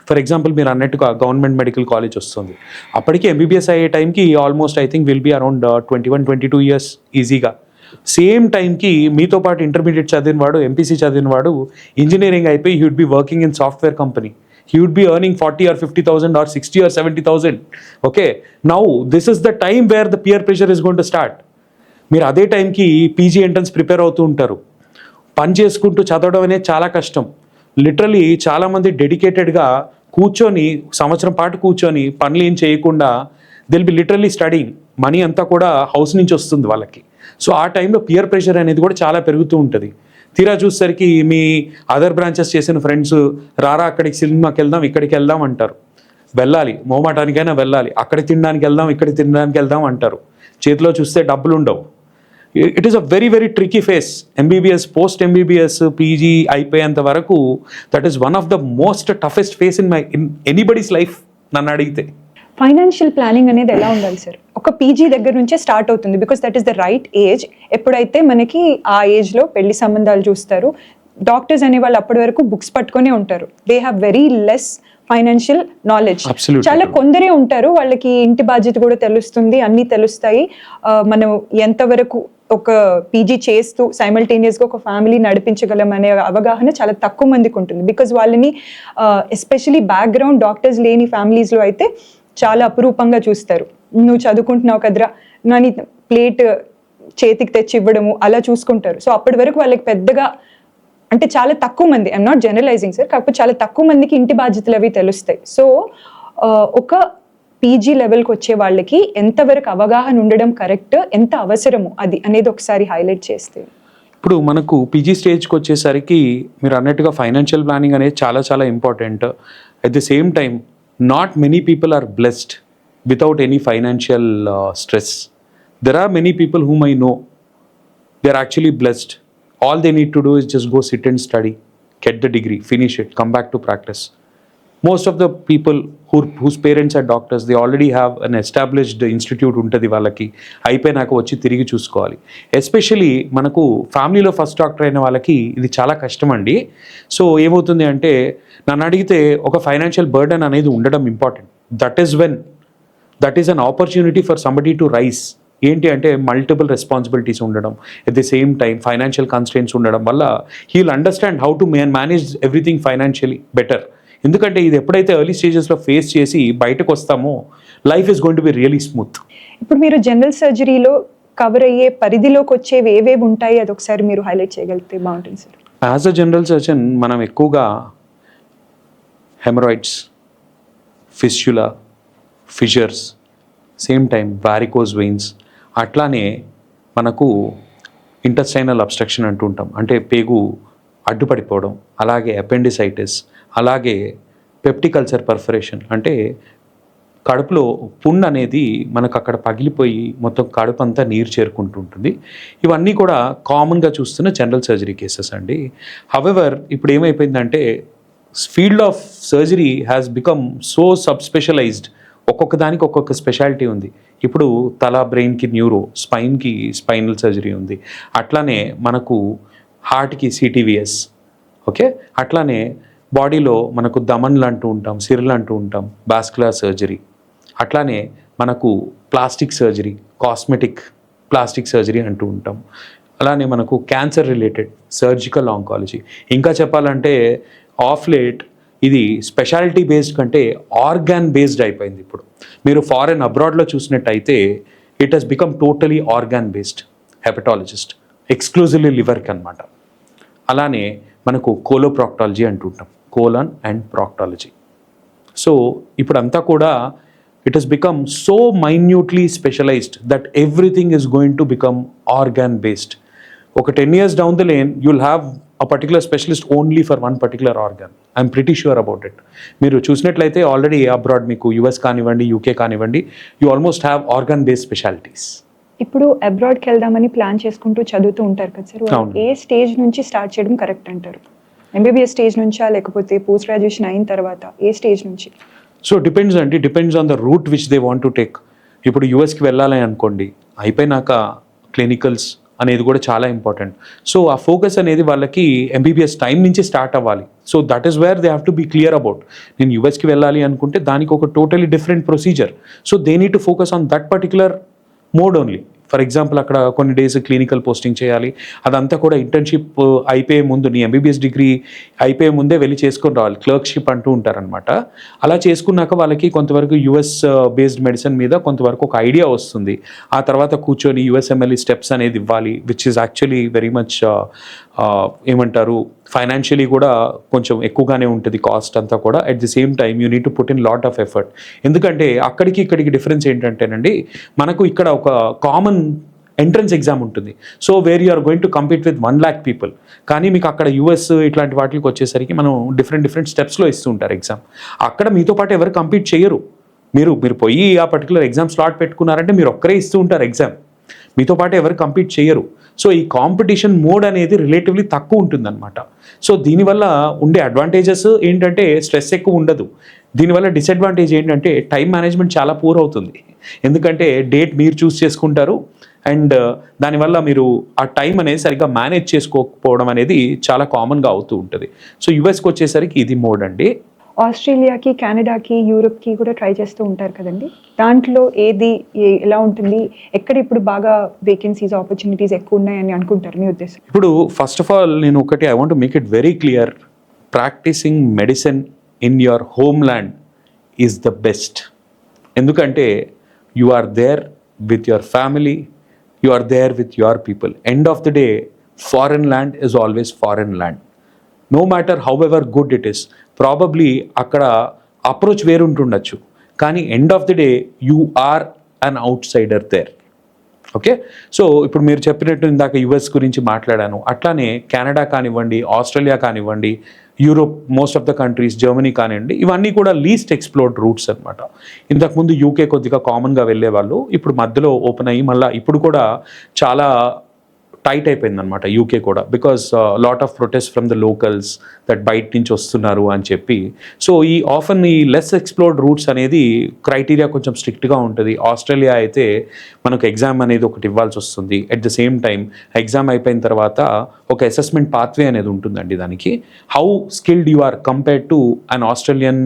For example మీరు అన్నట్టుగా గవర్నమెంట్ మెడికల్ కాలేజ్ వస్తుంది, అప్పటికి ఎంబీబీఎస్ అయ్యే టైంకి almost I think will be around 21-22 years ఈజీగా. సేమ్ టైంకి మీతో పాటు ఇంటర్మీడియట్ చదివిన వాడు, ఎంపీసీ చదివిన వాడు ఇంజనీరింగ్ అయిపోయి he would be working in software company. He would be earning 40 or 50,000 or 60 or 70,000. Okay, now this is the time where the peer pressure is going to start. మీరు అదే టైంకి పీజీ ఎంట్రన్స్ ప్రిపేర్ అవుతూ ఉంటారు. పని చేసుకుంటూ చదవడం అనేది చాలా కష్టం. లిటరలీ చాలామంది డెడికేటెడ్గా కూర్చొని సంవత్సరం పాటు కూర్చొని పనులు ఏం చేయకుండా they'll be literally studying. Money అంతా కూడా హౌస్ నుంచి వస్తుంది వాళ్ళకి. సో ఆ టైంలో పియర్ ప్రెషర్ అనేది కూడా చాలా పెరుగుతూ ఉంటుంది. తీరా చూసేసరికి మీ అదర్ బ్రాంచెస్ చేసిన ఫ్రెండ్స్ రారా అక్కడికి సినిమాకి వెళ్దాం, ఇక్కడికి వెళ్దాం అంటారు. వెళ్ళాలి, మోమాటానికైనా వెళ్ళాలి. అక్కడికి తినడానికి వెళ్దాం, ఇక్కడికి తినడానికి వెళ్దాం అంటారు. చేతిలో చూస్తే డబ్బులు ఉండవు. It is a very very tricky phase. MBBS, post MBBS, PG అయిపోయేంత వరకు that is one of the most toughest phase in anybody's life నన్ను అడిగితే. ఫైనాన్షియల్ ప్లానింగ్ అనేది ఎలా ఉండాలి సార్? ఒక పీజీ దగ్గర నుంచే స్టార్ట్ అవుతుంది, because that is the right age. ఎప్పుడైతే మనకి ఆ ఏజ్లో పెళ్లి సంబంధాలు చూస్తారు, డాక్టర్స్ అనే వాళ్ళు అప్పటి వరకు బుక్స్ పట్టుకునే ఉంటారు. They have very less financial knowledge. చాలా కొందరే ఉంటారు, వాళ్ళకి ఇంటి బాధ్యత కూడా తెలుస్తుంది, అన్నీ తెలుస్తాయి. మనం ఎంతవరకు ఒక పీజీ చేస్తూ సైమల్టేనియస్గా ఒక ఫ్యామిలీ నడిపించగలం అనే అవగాహన చాలా తక్కువ మందికి ఉంటుంది. బికాజ్ వాళ్ళని ఎస్పెషలీ బ్యాక్గ్రౌండ్ డాక్టర్స్ లేని ఫ్యామిలీస్లో అయితే చాలా అపురూపంగా చూస్తారు. నువ్వు చదువుకుంటున్నావు కదరా, నన్ను ప్లేట్ చేతికి తెచ్చి ఇవ్వడము అలా చూసుకుంటారు. సో అప్పటి వరకు వాళ్ళకి పెద్దగా, అంటే చాలా తక్కువ మంది, ఐఎమ్ నాట్ జనరలైజింగ్ సార్, కాకపోతే చాలా తక్కువ మందికి ఇంటి బాధ్యతలు అవి తెలుస్తాయి. సో ఒక పీజీ లెవెల్కి వచ్చే వాళ్ళకి ఎంతవరకు అవగాహన ఉండడం కరెక్ట్, ఎంత అవసరము అది అనేది ఒకసారి హైలైట్ చేస్తే. ఇప్పుడు మనకు పీజీ స్టేజ్కి వచ్చేసరికి మీరు అన్నట్టుగా ఫైనాన్షియల్ ప్లానింగ్ అనేది చాలా చాలా important. At the same time not many people are blessed without any financial stress. There are many people whom I know, they are actually blessed. All they need to do is just go sit and study, get the degree, finish it, come back to practice. Most of the people whose parents are doctors, they already have an established institute untadi వాళ్ళకి, అయిపోయినాక వచ్చి తిరిగి చూసుకోవాలి. ఎస్పెషలీ మనకు ఫ్యామిలీలో ఫస్ట్ డాక్టర్ అయిన వాళ్ళకి ఇది చాలా కష్టం అండి. సో ఏమవుతుంది అంటే నన్ను అడిగితే ఒక ఫైనాన్షియల్ బర్డెన్ అనేది ఉండడం important. That is an opportunity for somebody to rise. ఏంటి అంటే మల్టిపుల్ రెస్పాన్సిబిలిటీస్ ఉండడం, at the same time financial constraints ఉండడం వల్ల he will understand how to manage everything financially better. ఎందుకంటే ఇది ఎప్పుడైతే ఎర్లీ స్టేజెస్లో ఫేస్ చేసి బయటకు వస్తామో life is going to be really smooth. ఇప్పుడు మీరు జనరల్ సర్జరీలో కవర్ అయ్యే పరిధిలోకి వచ్చేవి ఏవేవి ఉంటాయి, అది ఒకసారి మీరు హైలైట్ చేయగలిగితే బాగుంటుంది sir. As a general surgeon మనం ఎక్కువగా haemorrhoids, fistula, fissures, same time varicose veins, అట్లానే మనకు ఇంటెస్టైనల్ అబ్స్ట్రక్షన్ అంటూ ఉంటాం, అంటే పేగు అడ్డుపడిపోవడం, అలాగే అపెండిసైటిస్, అలాగే పెప్టిక్ అల్సర్ పర్ఫరేషన్, అంటే కడుపులో పుండ్ అనేది మనకు అక్కడ పగిలిపోయి మొత్తం కడుపు అంతా నీరు చేరుకుంటూ ఉంటుంది. ఇవన్నీ కూడా కామన్గా చూస్తున్న జనరల్ సర్జరీ కేసెస్ అండి. హవెవర్ ఇప్పుడు ఏమైపోయిందంటే field of surgery has become so sub specialised. ఒక్కొక్క దానికి ఒక్కొక్క స్పెషాలిటీ ఉంది. ఇప్పుడు తల, బ్రెయిన్కి న్యూరో, స్పైన్కి స్పైనల్ సర్జరీ ఉంది. అట్లానే మనకు హార్ట్కి సిటీవిఎస్, ఓకే. అట్లానే బాడీలో మనకు దమన్లు అంటూ ఉంటాం, సిరలు అంటూ ఉంటాం, వాస్కులర్ సర్జరీ. అట్లానే మనకు plastic surgery, cosmetic plastic surgery అంటూ ఉంటాం. అలానే మనకు క్యాన్సర్ రిలేటెడ్ సర్జికల్ ఆంకాలజీ. ఇంకా చెప్పాలంటే ఆఫ్ లేట్ ఇది స్పెషాలిటీ బేస్డ్ కంటే ఆర్గాన్ బేస్డ్ అయిపోయింది. ఇప్పుడు మీరు ఫారెన్ అబ్రాడ్లో చూసినట్టయితే it has become totally organ based hepatologist, exclusively లివర్కి అనమాట. అలానే మనకు కోలోప్రాక్టాలజీ అంటుంటాం, కోలన్ అండ్ ప్రాక్టాలజీ. సో ఇప్పుడు అంతా కూడా it has become so minutely specialised that everything is going to become organ based. ఒక 10 years down the lane you'll have a particular specialist only for one particular organ. I'm pretty sure about it. మీరు చూసినట్లయితే ఆల్రెడీ అబ్రాడ్ మీకు యుఎస్ కానివ్వండి, యూకే కానివ్వండి, you almost have organ based specialities. ఇప్పుడు అబ్రాడ్కి వెళ్దామని ప్లాన్ చేసుకుంటూ చదువుతూ ఉంటారు కదా సార్, అవును. ఏ స్టేజ్ నుంచి స్టార్ట్ చేయడం కరెక్ట్ అంటారు? ఎంబీబీఎస్ స్టేజ్ నుంచా లేకపోతే పోస్ట్ గ్రాడ్యుయేషన్ అయిన తర్వాత ఏ స్టేజ్ నుంచి? So depends on the route which they want to take. ఇప్పుడు యూఎస్కి వెళ్ళాలని అనుకోండి, అయిపోయినాక క్లినికల్స్ అనేది కూడా చాలా ఇంపార్టెంట్. సో ఆ ఫోకస్ అనేది వాళ్ళకి ఎంబీబీఎస్ టైం నుంచి స్టార్ట్ అవ్వాలి. So that is where they have to be clear about. నేను యూఎస్కి వెళ్ళాలి అనుకుంటే దానికి ఒక totally different procedure. So they need to focus on that particular mode only. For example అక్కడ కొన్ని డేస్ క్లినికల్ పోస్టింగ్ చేయాలి, అదంతా కూడా ఇంటర్న్షిప్ అయిపోయే ముందు, నీ ఎంబీబీఎస్ డిగ్రీ అయిపోయే ముందే వెళ్ళి చేసుకొని రావాలి. క్లర్క్షిప్ అంటూ ఉంటారనమాట. అలా చేసుకున్నాక వాళ్ళకి కొంతవరకు యూఎస్ బేస్డ్ మెడిసిన్ మీద కొంతవరకు ఒక ఐడియా వస్తుంది. ఆ తర్వాత కూర్చొని యూఎస్ఎంఎల్ఈ స్టెప్స్ అనేది ఇవ్వాలి, which is actually very much ఏమంటారు, ఫైనాన్షియలీ కూడా కొంచెం ఎక్కువగానే ఉంటుంది కాస్ట్ అంతా కూడా. At the same time you need to put in lot of effort. ఎందుకంటే అక్కడికి ఇక్కడికి డిఫరెన్స్ ఏంటంటేనండి, మనకు ఇక్కడ ఒక కామన్ ఎంట్రన్స్ ఎగ్జామ్ ఉంటుంది. So where you are going to compete with 1 lakh people. కానీ మీకు అక్కడ యూఎస్ ఇట్లాంటి వాటికి వచ్చేసరికి మనం డిఫరెంట్ స్టెప్స్లో ఇస్తూ ఉంటారు ఎగ్జామ్. అక్కడ మీతో పాటు ఎవరు కంపీట్ చేయరు. మీరు పోయి ఆ పర్టికులర్ ఎగ్జామ్ స్లాట్ పెట్టుకున్నారంటే మీరు ఒక్కరే ఇస్తూ ఉంటారు ఎగ్జామ్, మీతో పాటు ఎవరు కంపీట్ చేయరు. సో ఈ కాంపిటీషన్ మోడ్ అనేది రిలేటివ్లీ తక్కువ ఉంటుందన్నమాట. సో దీనివల్ల ఉండే అడ్వాంటేజెస్ ఏంటంటే స్ట్రెస్ ఎక్కువ ఉండదు. దీనివల్ల డిసడ్వాంటేజ్ ఏంటంటే టైం మేనేజ్మెంట్ చాలా పూర్ అవుతుంది. ఎందుకంటే డేట్ మీరు చూస్ చేసుకుంటారు అండ్ దానివల్ల మీరు ఆ టైం అనేది సరిగ్గా మేనేజ్ చేసుకోకపోవడం అనేది చాలా కామన్గా అవుతూ ఉంటుంది. సో యూఎస్కి వచ్చేసరికి ఇది మోడ్ అండి. ఆస్ట్రేలియాకి, కెనడాకి, యూరోప్కి కూడా ట్రై చేస్తూ ఉంటారు కదండి, దాంట్లో ఏది ఎలా ఉంటుంది, ఎక్కడ ఇప్పుడు బాగా వేకెన్సీస్, ఆపర్చునిటీస్ ఎక్కువ ఉన్నాయని అనుకుంటారు మీ ఉద్దేశం? ఇప్పుడు ఫస్ట్ ఆఫ్ ఆల్ నేను ఒకటి I want to make it very clear, practising medicine in your homeland is the best. ఎందుకంటే you are there with your family, you are there with your people. End of the day foreign land is always foreign land. No matter however good it is, probably అక్కడ అప్రోచ్ వేరుంటుండొచ్చు, కానీ end of the day you are an outsider there. Okay, so ఇప్పుడు మీరు చెప్పినట్టు ఇందాక యుఎస్ గురించి మాట్లాడాను, అట్లానే కెనడా కానివ్వండి, ఆస్ట్రేలియా కానివ్వండి, Europe most of the countries, Germany కానివ్వండి, ఇవన్నీ కూడా లీస్ట్ ఎక్స్ప్లోర్డ్ రూట్స్ అనమాట. ఇంతకుముందు యూకే కొద్దిగా కామన్గా వెళ్ళేవాళ్ళు, ఇప్పుడు మధ్యలో ఓపెన్ అయ్యి మళ్ళీ ఇప్పుడు కూడా చాలా టైట్ అయిపోయింది అనమాట యూకే కూడా, because lot of protest from the locals that బయట నుంచి వస్తున్నారు అని చెప్పి. సో ఈ ఆఫన్ ఈ లెస్ ఎక్స్ప్లోర్డ్ రూట్స్ అనేది క్రైటీరియా కొంచెం స్ట్రిక్ట్గా ఉంటుంది. ఆస్ట్రేలియా అయితే మనకు ఎగ్జామ్ అనేది ఒకటి ఇవ్వాల్సి వస్తుంది. At the same time exam అయిపోయిన తర్వాత ఒక అసెస్మెంట్ పాత్వే అనేది ఉంటుందండి దానికి. How skilled you are compared to an Australian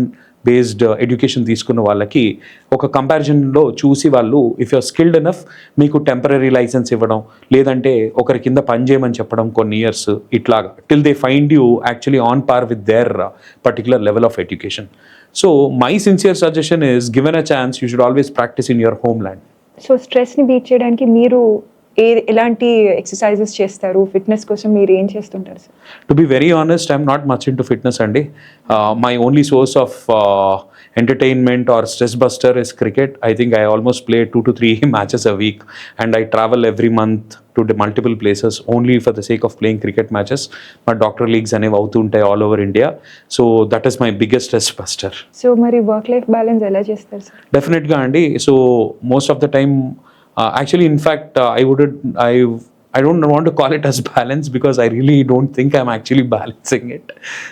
based education తీసుకున్న వాళ్ళకి ఒక కంపారిజన్లో చూసి వాళ్ళు ఇఫ్ యూఆర్ స్కిల్డ్ ఎనఫ్ మీకు టెంపరీ లైసెన్స్ ఇవ్వడం, లేదంటే ఒకరి కింద పని చేయమని చెప్పడం కొన్ని ఇయర్స్, ఇట్లాగా till they find you actually on par with their particular level of education. So my sincere suggestion is given a chance you should always practise in your homeland. So స్ట్రెస్ని బీట్ చేయడానికి మీరు ఎలాంటి ఎక్సర్సైజెస్ చేస్తారు? ఫిట్నెస్ కోసం మీరు ఏం చేస్తుంటారు sir? To be very honest, I'm not much into fitness అండి. My only source of entertainment or stress buster is cricket. I think I almost play 2 to 3 matches a week, and I travel every month to the multiple places only for the sake of playing cricket matches. My doctor leagues అనేవి అవుతూ ఉంటాయి all over India. So that is my biggest stress buster. So మరి వర్క్ లైఫ్ బ్యాలెన్స్ ఎలా చేస్తారు సార్? డెఫినెట్గా అండి. So most of the time actually in fact I don't want to call it as balance, because I really don't think I'm actually balancing it,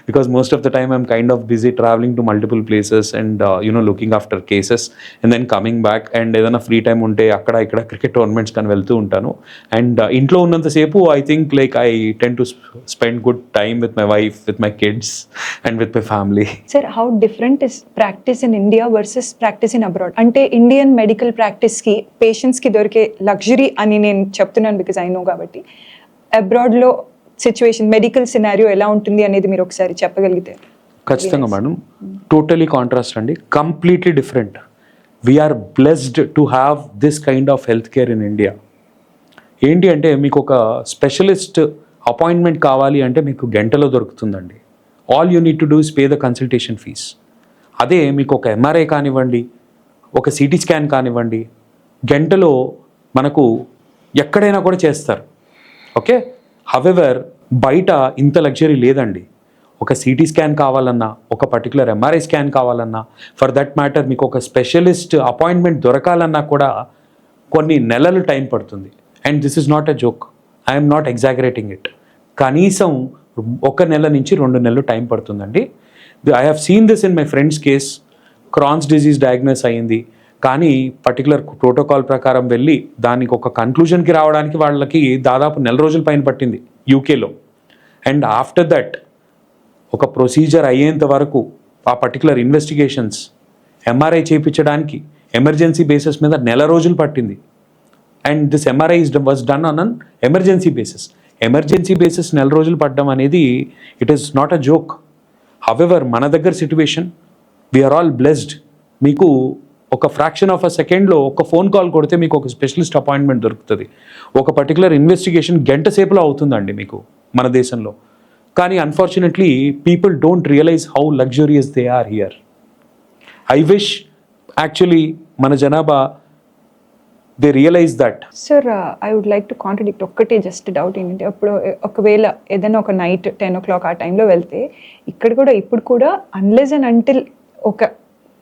because most of the time I'm kind of busy traveling to multiple places and looking after cases and then coming back, and ఏదైనా ఫ్రీ టైం ఉంటే అక్కడ ఇక్కడ క్రికెట్ టోర్నమెంట్స్ కానీ వెళ్తూ ఉంటాను. అండ్ ఇంట్లో ఉన్నంతసేపు I think like I tend to spend good time with my wife, with my kids and with my family. Sir, how different is practice in India versus practice in abroad? అంటే ఇండియన్ మెడికల్ ప్రాక్టీస్కి పేషెంట్స్కి దొరికే లగ్జరీ అని నేను చెప్తున్నాను, బికాజ్ ఐ నో కాబట్టి. అబ్రాడ్లో సిచ్యువేషన్, మెడికల్ సినారియో ఎలా ఉంటుంది అనేది మీరు ఒకసారి చెప్పగలిగితే. ఖచ్చితంగా మేడం, టోటలీ కాంట్రాస్ట్ అండి, completely different. We're blessed to have this kind of health care in India. ఏంటి అంటే మీకు ఒక స్పెషలిస్ట్ అపాయింట్మెంట్ కావాలి అంటే మీకు గంటలో దొరుకుతుందండి. All you need to do is pay the consultation fees. అదే మీకు ఒక ఎంఆర్ఐ కానివ్వండి, ఒక సిటీ స్కాన్ కానివ్వండి, గంటలో మనకు ఎక్కడైనా కూడా చేస్తారు. ఓకే, హవెవర్ బయట ఇంత లగ్జరీ లేదండి. ఒక సిటీ స్కాన్ కావాలన్నా, ఒక పర్టికులర్ ఎంఆర్ఐ స్కాన్ కావాలన్నా, ఫర్ దట్ మ్యాటర్ మీకు ఒక స్పెషలిస్ట్ అపాయింట్మెంట్ దొరకాలన్నా కూడా కొన్ని నెలలు టైం పడుతుంది. And this is not a joke, I'm not exaggerating it. కనీసం 1 నెల నుంచి 2 నెలలు టైం పడుతుందండి. I have seen this in my friends case. Crohn's disease diagnose అయ్యింది, కానీ పర్టికులర్ ప్రోటోకాల్ ప్రకారం వెళ్ళి దానికి ఒక కన్క్లూజన్కి రావడానికి వాళ్ళకి దాదాపు 1 నెల రోజుల పైన పట్టింది యూకేలో. అండ్ ఆఫ్టర్ దట్ ఒక ప్రొసీజర్ అయ్యేంత వరకు ఆ పర్టికులర్ ఇన్వెస్టిగేషన్స్ ఎంఆర్ఐ చేయించడానికి ఎమర్జెన్సీ బేసిస్ మీద 1 నెల రోజులు పట్టింది. And this MRI was done on an emergency basis. Emergency basis 1 నెల రోజులు పడ్డం అనేది it is not a joke. However మన దగ్గర సిచ్యువేషన్, వీఆర్ ఆల్ బ్లెస్డ్. మీకు ఒక ఫ్రాక్షన్ ఆఫ్ అ సెకండ్లో ఒక ఫోన్ కాల్ కొడితే మీకు ఒక స్పెషలిస్ట్ అపాయింట్మెంట్ దొరుకుతుంది. ఒక పర్టికులర్ ఇన్వెస్టిగేషన్ గంట సేపులో అవుతుందండి మీకు మన దేశంలో. కానీ unfortunately people don't realise how luxurious they are here. I wish actually మన జనాభా they realise that. Sir, I would like to contradict. ఒక్కటే జస్ట్ డౌట్ ఏంటంటే, అప్పుడు ఒకవేళ ఏదైనా ఒక నైట్ 10 o'clock ఆ టైంలో వెళ్తే ఇక్కడ కూడా ఇప్పుడు కూడా అన్లెస్ అండ్ అంటిల్ ఒక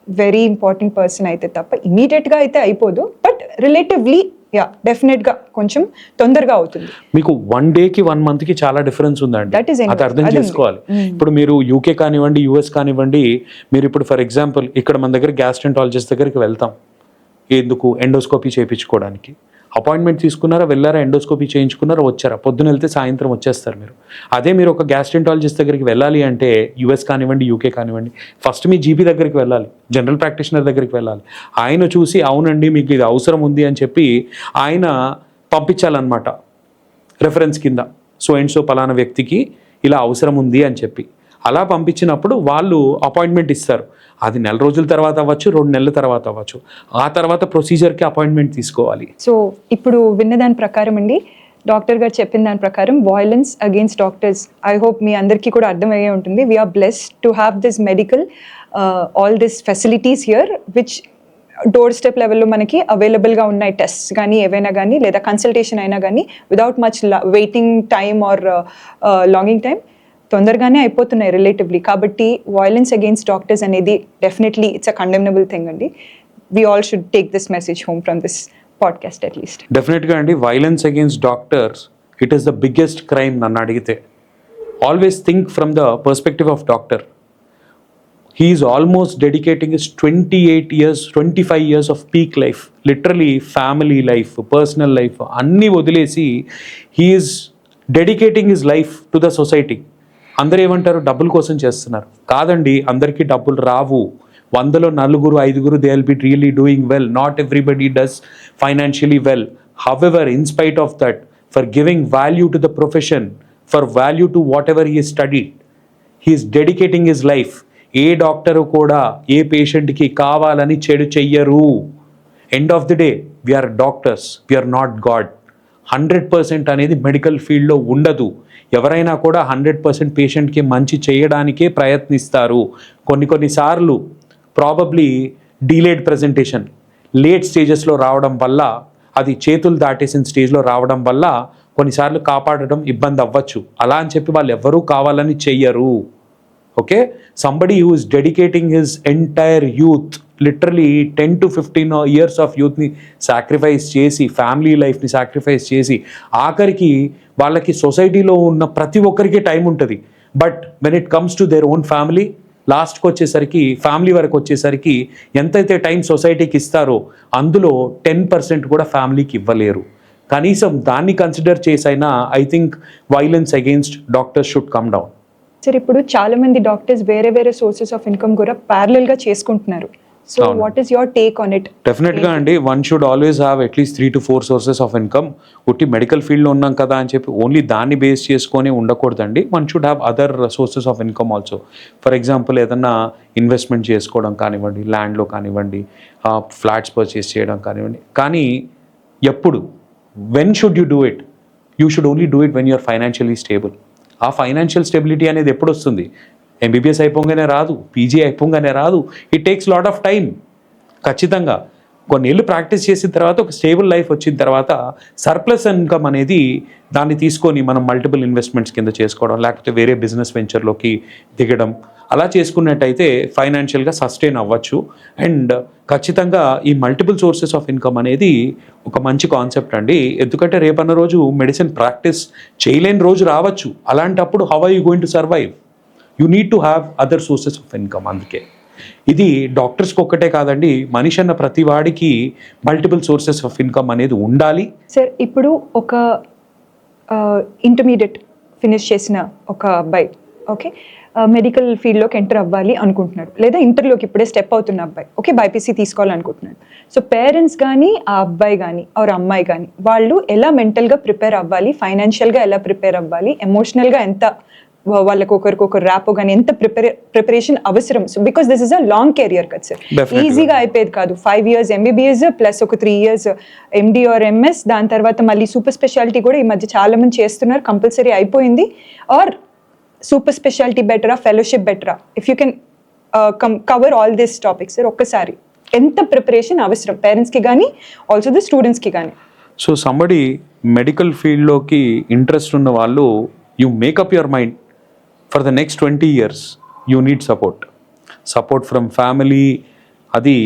వెరీ ఇంపార్టెంట్ పర్సన్ అయితే తప్ప ఇమీడియట్గా అయితే అయిపోదు. బట్ రిలేటివ్లీ డెఫినెట్గా కొంచెం తొందరగా అవుతుంది. మీకు 1 డేకి 1 మంత్కి చాలా డిఫరెన్స్ ఉందండి. అది అర్థం చేసుకోవాలి. ఇప్పుడు మీరు యూకే కానివ్వండి, యూఎస్ కానివ్వండి, మీరు ఇప్పుడు ఫర్ ఎగ్జాంపుల్ ఇక్కడ మన దగ్గర గ్యాస్ట్రెంటాలజిస్ట్ దగ్గరికి వెళ్తాం. ఎందుకు? ఎండోస్కోపీ చేయించుకోవడానికి. అపాయింట్మెంట్ తీసుకున్నారా, వెళ్ళారా, ఎండోస్కోపీ చేయించుకున్నారా, వచ్చారా, పొద్దున వెళ్తే సాయంత్రం వచ్చేస్తారు మీరు. అదే మీరు ఒక గ్యాస్ట్రెంటాలజిస్ట్ దగ్గరికి వెళ్ళాలి అంటే యూఎస్ కానివ్వండి, యూకే కానివ్వండి, ఫస్ట్ మీ జీపీ దగ్గరికి వెళ్ళాలి, జనరల్ ప్రాక్టీషనర్ దగ్గరికి వెళ్ళాలి. ఆయన చూసి అవునండి మీకు ఇది అవసరం ఉంది అని చెప్పి ఆయన పంపించాలన్నమాట రెఫరెన్స్ కింద. సో అండ్ సో పలానా వ్యక్తికి ఇలా అవసరం ఉంది అని చెప్పి అలా పంపించినప్పుడు వాళ్ళు అపాయింట్మెంట్ ఇస్తారు. అది 1 నెల రోజుల తర్వాత అవ్వచ్చు, 2 నెలల తర్వాత అవ్వచ్చు. ఆ తర్వాత ప్రొసీజర్కి అపాయింట్మెంట్ తీసుకోవాలి. సో ఇప్పుడు విన్న దాని ప్రకారం అండి, డాక్టర్ గారు చెప్పిన దాని ప్రకారం violence against doctors, I hope మీ అందరికీ కూడా అర్థమయ్యే ఉంటుంది. We're blessed to have this medical all this facilities here which doorstep లెవెల్లో మనకి అవైలబుల్గా ఉన్నాయి. టెస్ట్స్ కానీ ఏవైనా కానీ లేదా కన్సల్టేషన్ అయినా కానీ without much waiting time or longing time తొందరగానే అయిపోతున్నాయి రిలేటివ్లీ. కాబట్టి వాయిలెన్స్ అగేన్స్ట్ డాక్టర్స్ అనేది definitely it's a condemnable thing అండి. We all should take this message home from this podcast at least. డెఫినెట్గా అండి, violence against doctors it is the biggest crime నన్ను అడిగితే. Always think from the perspective of doctor. He is almost dedicating his 28 years, 25 years of peak life, literally family life, personal life, అన్నీ వదిలేసి he is dedicating his life to the society. అందరూ ఏమంటారు? డబ్బుల కోసం చేస్తున్నారు. కాదండి, అందరికీ డబ్బులు రావు. 100లో 4-5 they will be really doing well. Not everybody does financially well. However, in spite of that, for giving value to the profession, for value to whatever he has studied, he is dedicating his life. ఏ డాక్టరు కూడా ఏ పేషెంట్కి కావాలని చెడు చెయ్యరు. End of the day we're doctors, we're not god. 100% అనేది మెడికల్ ఫీల్డ్లో ఉండదు. ఎవరైనా కూడా 100% పేషెంట్కి మంచి చేయడానికే ప్రయత్నిస్తారు. కొన్నిసార్లు ప్రాబబ్లీ డీలేడ్ ప్రజెంటేషన్, లేట్ స్టేజెస్లో రావడం వల్ల, అది చేతులు దాటేసిన స్టేజ్లో రావడం వల్ల కొన్నిసార్లు కాపాడడం ఇబ్బంది అవ్వచ్చు. అలా అని చెప్పి వాళ్ళు ఎవరూ కావాలని చెయ్యరు. Okay, somebody who is dedicating his entire youth, literally 10 to 15 years of యూత్ని సాక్రిఫైస్ చేసి, ఫ్యామిలీ లైఫ్ని సాక్రిఫైస్ చేసి, ఆఖరికి వాళ్ళకి సొసైటీలో ఉన్న ప్రతి ఒక్కరికి టైం ఉంటుంది. But when it comes to their own family, లాస్ట్కి వచ్చేసరికి, ఫ్యామిలీ వరకు వచ్చేసరికి ఎంతైతే టైం సొసైటీకి ఇస్తారో అందులో 10% కూడా ఫ్యామిలీకి ఇవ్వలేరు. కనీసం దాన్ని కన్సిడర్ చేసైనా I think violence against doctors should come down. Sir, ఇప్పుడు చాలా మంది డాక్టర్స్ వేరే వేరే సోర్సెస్ ఆఫ్ ఇన్కమ్ కూడా ప్యారలల్గా చేసుకుంటున్నారు. So what is your take on it? డెఫినెట్గా అండి, one should always have at least 3 to 4 sources of income. ఒకటి మెడికల్ ఫీల్డ్లో ఉన్నాం కదా అని చెప్పి ఓన్లీ దాన్ని బేస్ చేసుకొని ఉండకూడదండి. One should have other sources of income also. For example ఏదన్నా ఇన్వెస్ట్మెంట్ చేసుకోవడం కానివ్వండి, ల్యాండ్లో కానివ్వండి, ఫ్లాట్స్ పర్చేస్ చేయడం కానివ్వండి. కానీ ఎప్పుడు, when should you do it? You should only do it when you're financially stable. ఆ ఫైనాన్షియల్ స్టెబిలిటీ అనేది ఎప్పుడు వస్తుంది? ఎంబీబీఎస్ అయిపోగానే రాదు, పీజీ అయిపోగానే రాదు. It takes lot of time. ఖచ్చితంగా కొన్నేళ్ళు ప్రాక్టీస్ చేసిన తర్వాత ఒక స్టేబుల్ లైఫ్ వచ్చిన తర్వాత సర్ప్లస్ ఇన్కమ్ అనేది దాన్ని తీసుకొని మనం మల్టిపుల్ ఇన్వెస్ట్మెంట్స్ కింద చేసుకోవడం, లేకపోతే వేరే బిజినెస్ వెంచర్లోకి దిగడం, అలా చేసుకున్నట్టయితే ఫైనాన్షియల్గా సస్టైన్ అవ్వచ్చు. అండ్ ఖచ్చితంగా ఈ మల్టిపుల్ సోర్సెస్ ఆఫ్ ఇన్కమ్ అనేది ఒక మంచి కాన్సెప్ట్ అండి. ఎందుకంటే రేపన్న రోజు మెడిసిన్ ప్రాక్టీస్ చేయలేని రోజు రావచ్చు. అలాంటప్పుడు how are you going to survive? You need to have other sources of income. అందుకే ఇది డాక్టర్స్కి ఒక్కటే కాదండి, మనిషి అన్న ప్రతి వాడికి మల్టిపుల్ సోర్సెస్ ఆఫ్ ఇన్కమ్ అనేది ఉండాలి. సార్, ఇప్పుడు ఒక ఇంటర్మీడియట్ ఫినిష్ చేసిన ఒక అబ్బాయి, ఓకే, మెడికల్ ఫీల్డ్లోకి ఎంటర్ అవ్వాలి అనుకుంటున్నాడు, లేదా ఇంటర్లోకి ఇప్పుడే స్టెప్ అవుతున్న అబ్బాయి, ఓకే, బైపీసీ తీసుకోవాలనుకుంటున్నాడు. సో పేరెంట్స్ కానీ ఆ అబ్బాయి కానీ ఆర్ అమ్మాయి కానీ వాళ్ళు ఎలా మెంటల్గా ప్రిపేర్ అవ్వాలి, ఫైనాన్షియల్గా ఎలా ప్రిపేర్ అవ్వాలి, ఎమోషనల్గా ఎంత వాళ్ళకి ఒకరికొకరు ర్యాపో కానీ ఎంత ప్రిపరేషన్ అవసరం? So because this is a long career కదా సార్, ఈజీగా అయిపోయేది కాదు. 5 years MBBS ప్లస్ ఒక 3 years MD ఆర్ MS, దాని తర్వాత మళ్ళీ సూపర్ స్పెషాలిటీ కూడా ఈ మధ్య చాలా మంది చేస్తున్నారు, కంపల్సరీ అయిపోయింది. ఆర్ సూపర్ స్పెషాలిటీ బెటరా, ఫెలోషిప్ బెటరా? If you can cover all this topics sir, ఒక్కసారి ఎంత ప్రిపరేషన్ అవసరం పేరెంట్స్కి కానీ ఆల్సో ది స్టూడెంట్స్కి కానీ? సో సంబడి మెడికల్ ఫీల్డ్లోకి ఇంట్రెస్ట్ ఉన్న వాళ్ళు, you make up your mind for the next 20 years. You need support from family. అది